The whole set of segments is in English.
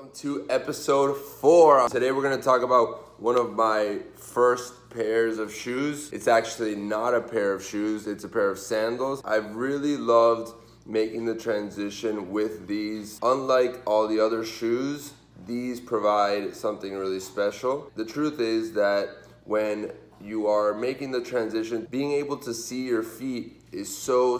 Welcome to episode 4. Today we're going to talk about one of my first pairs of shoes. It's actually not a pair of shoes, it's a pair of sandals. I've really loved making the transition with these. Unlike all the other shoes, these provide something really special. The truth is that when you are making the transition, being able to see your feet is so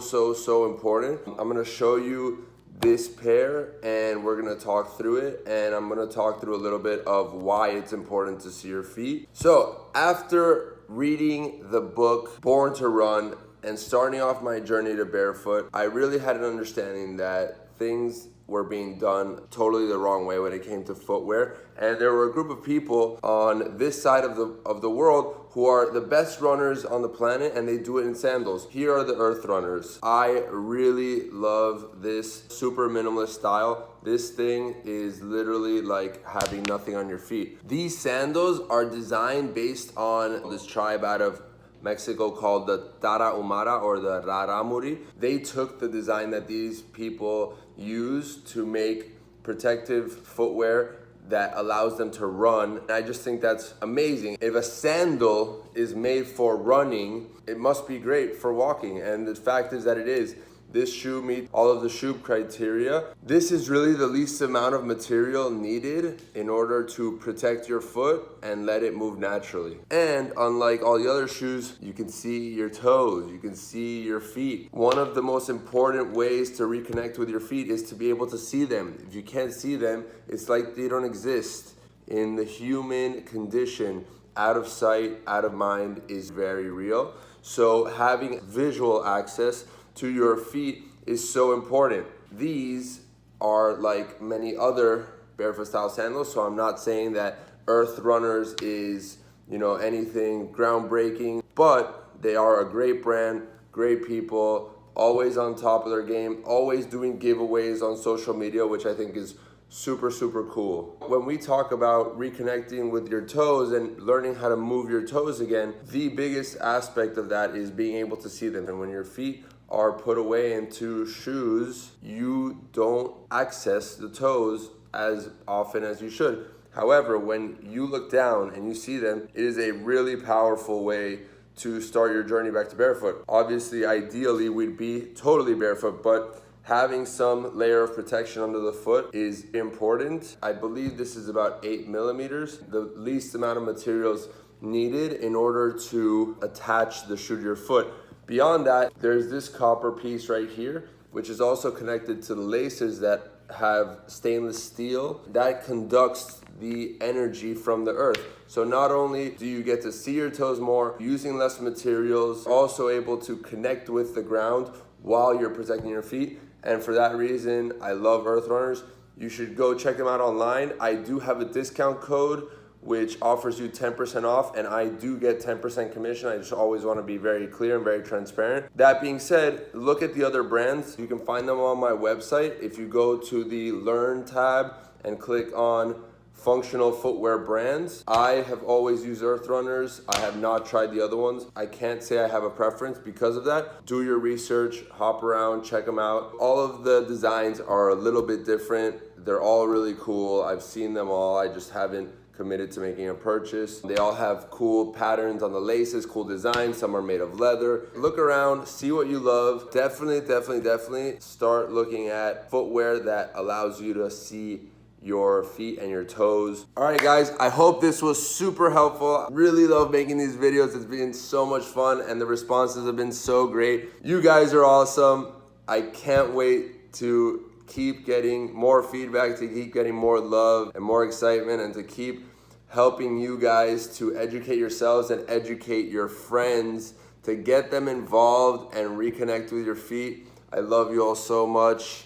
important. I'm going to show you this pair and we're gonna talk through it, and I'm gonna talk through a little bit of why it's important to see your feet. So after reading the book Born to Run and starting off my journey to barefoot, I really had an understanding that things were being done totally the wrong way when it came to footwear. And there were a group of people on this side of the world who are the best runners on the planet, and they do it in sandals. Here are the EarthRunners. I really love this super minimalist style. This thing is literally like having nothing on your feet. These sandals are designed based on this tribe out of Mexico called the Tarahumara or the Raramuri. They took the design that these people use to make protective footwear that allows them to run. And I just think that's amazing. If a sandal is made for running, it must be great for walking. And the fact is that it is. This shoe meets all of the SHUB criteria. This is really the least amount of material needed in order to protect your foot and let it move naturally. And unlike all the other shoes, you can see your toes, you can see your feet. One of the most important ways to reconnect with your feet is to be able to see them. If you can't see them, it's like they don't exist. In the human condition, out of sight, out of mind is very real. So having visual access to your feet is so important. These are like many other barefoot style sandals, so I'm not saying that EarthRunners is, anything groundbreaking, but they are a great brand, great people, always on top of their game, always doing giveaways on social media, which I think is super cool. When we talk about reconnecting with your toes and learning how to move your toes again, the biggest aspect of that is being able to see them. And when your feet are put away into shoes, you don't access the toes as often as you should. However, when you look down and you see them, it is a really powerful way to start your journey back to barefoot. Obviously, ideally, we'd be totally barefoot, but having some layer of protection under the foot is important. I believe this is about 8 millimeters, the least amount of materials needed in order to attach the shoe to your foot. Beyond that, there's this copper piece right here, which is also connected to the laces that have stainless steel that conducts the energy from the earth. So not only do you get to see your toes more, using less materials, also able to connect with the ground while you're protecting your feet. And for that reason, I love EarthRunners. You should go check them out online. I do have a discount code which offers you 10% off, and I do get 10% commission. I just always want to be very clear and very transparent. That being said, look at the other brands. You can find them on my website. If you go to the Learn tab and click on functional footwear brands, I have always used EarthRunners. I have not tried the other ones. I can't say I have a preference because of that. Do your research, hop around, check them out. All of the designs are a little bit different. They're all really cool. I've seen them all. I just haven't committed to making a purchase. They all have cool patterns on the laces, cool designs. Some are made of leather. Look around, see what you love. Definitely start looking at footwear that allows you to see your feet and your toes. All right, guys, I hope this was super helpful. I really love making these videos. It's been so much fun and the responses have been so great. You guys are awesome. I can't wait to keep getting more feedback, to keep getting more love and more excitement, and to keep helping you guys to educate yourselves and educate your friends to get them involved and reconnect with your feet. I love you all so much.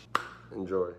Enjoy.